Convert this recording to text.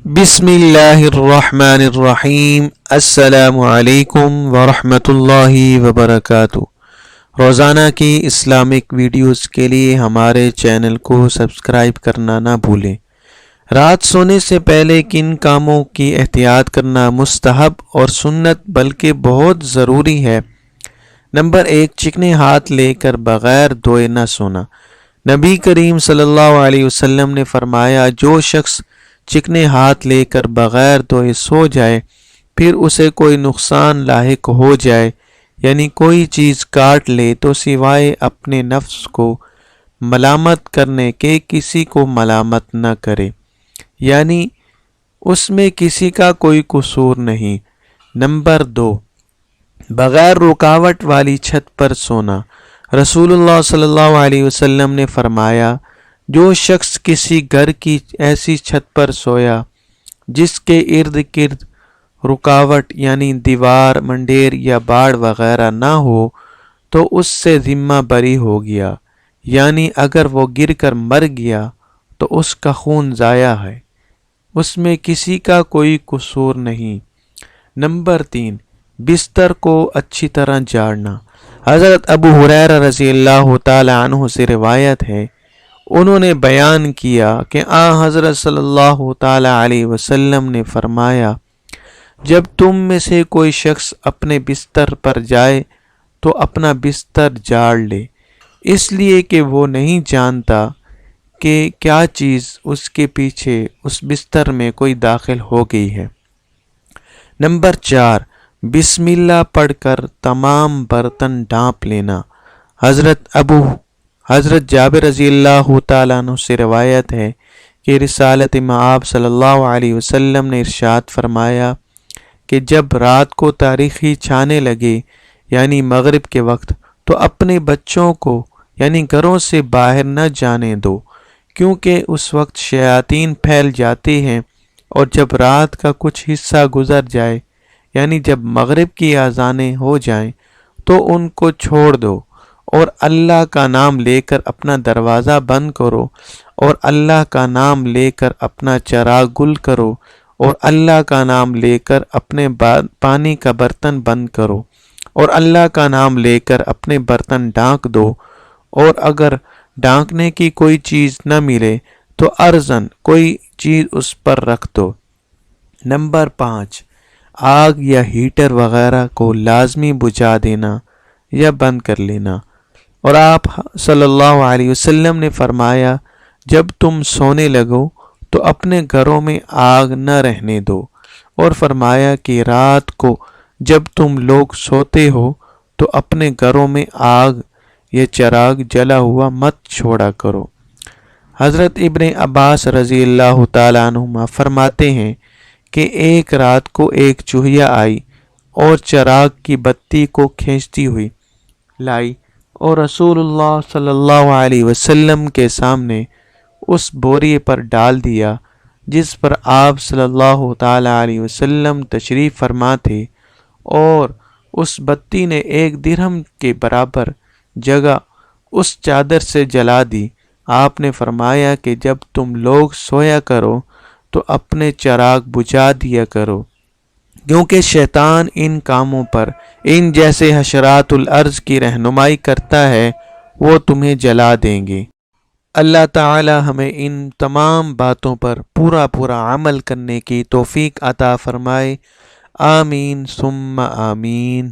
بسم اللہ الرحمن الرحیم۔ السلام علیکم ورحمۃ اللہ وبرکاتہ۔ روزانہ کی اسلامک ویڈیوز کے لیے ہمارے چینل کو سبسکرائب کرنا نہ بھولیں۔ رات سونے سے پہلے کن کاموں کی احتیاط کرنا مستحب اور سنت بلکہ بہت ضروری ہے؟ نمبر 1، چکنے ہاتھ لے کر بغیر دھوئے نہ سونا۔ نبی کریم صلی اللہ علیہ وسلم نے فرمایا، جو شخص چکنے ہاتھ لے کر بغیر دھوئے سو جائے، پھر اسے کوئی نقصان لاحق ہو جائے، یعنی کوئی چیز کاٹ لے، تو سوائے اپنے نفس کو ملامت کرنے کے کسی کو ملامت نہ کرے، یعنی اس میں کسی کا کوئی قصور نہیں۔ نمبر 2، بغیر رکاوٹ والی چھت پر سونا۔ رسول اللہ صلی اللہ علیہ وسلم نے فرمایا، جو شخص کسی گھر کی ایسی چھت پر سویا جس کے ارد گرد رکاوٹ یعنی دیوار، منڈیر یا باڑ وغیرہ نہ ہو، تو اس سے ذمہ بری ہو گیا، یعنی اگر وہ گر کر مر گیا تو اس کا خون ضائع ہے، اس میں کسی کا کوئی قصور نہیں۔ نمبر 3، بستر کو اچھی طرح جھاڑنا۔ حضرت ابو ہریرہ رضی اللہ تعالی عنہ سے روایت ہے، انہوں نے بیان کیا کہ حضرت صلی اللہ تعالی علیہ وسلم نے فرمایا، جب تم میں سے کوئی شخص اپنے بستر پر جائے تو اپنا بستر جھاڑ لے، اس لیے کہ وہ نہیں جانتا کہ کیا چیز اس کے پیچھے اس بستر میں کوئی داخل ہو گئی ہے۔ نمبر 4، بسم اللہ پڑھ کر تمام برتن ڈھانپ لینا۔ حضرت جابر رضی اللہ تعالیٰ عنہ سے روایت ہے کہ رسالت مآب صلی اللہ علیہ وسلم نے ارشاد فرمایا کہ جب رات کو تاریکی چھانے لگے یعنی مغرب کے وقت، تو اپنے بچوں کو یعنی گھروں سے باہر نہ جانے دو، کیونکہ اس وقت شیاطین پھیل جاتے ہیں، اور جب رات کا کچھ حصہ گزر جائے یعنی جب مغرب کی اذانیں ہو جائیں تو ان کو چھوڑ دو، اور اللہ کا نام لے کر اپنا دروازہ بند کرو، اور اللہ کا نام لے کر اپنا چراغ گل کرو، اور اللہ کا نام لے کر اپنے پانی کا برتن بند کرو، اور اللہ کا نام لے کر اپنے برتن ڈھانک دو، اور اگر ڈھانکنے کی کوئی چیز نہ ملے تو ارزن کوئی چیز اس پر رکھ دو۔ نمبر 5، آگ یا ہیٹر وغیرہ کو لازمی بجھا دینا یا بند کر لینا۔ اور آپ صلی اللہ علیہ وسلم نے فرمایا، جب تم سونے لگو تو اپنے گھروں میں آگ نہ رہنے دو، اور فرمایا کہ رات کو جب تم لوگ سوتے ہو تو اپنے گھروں میں آگ یا چراغ جلا ہوا مت چھوڑا کرو۔ حضرت ابن عباس رضی اللہ تعالیٰ عنہما فرماتے ہیں کہ ایک رات کو ایک چوہیا آئی اور چراغ کی بتی کو کھینچتی ہوئی لائی، اور رسول اللہ صلی اللہ علیہ وسلم کے سامنے اس بوریے پر ڈال دیا جس پر آپ صلی اللہ تعالی علیہ وسلم تشریف فرما تھے، اور اس بتی نے 1 درہم کے برابر جگہ اس چادر سے جلا دی۔ آپ نے فرمایا کہ جب تم لوگ سویا کرو تو اپنے چراغ بجھا دیا کرو، کیونکہ شیطان ان کاموں پر ان جیسے حشرات الارض کی رہنمائی کرتا ہے، وہ تمہیں جلا دیں گے۔ اللہ تعالی ہمیں ان تمام باتوں پر پورا عمل کرنے کی توفیق عطا فرمائے۔ آمین ثم آمین۔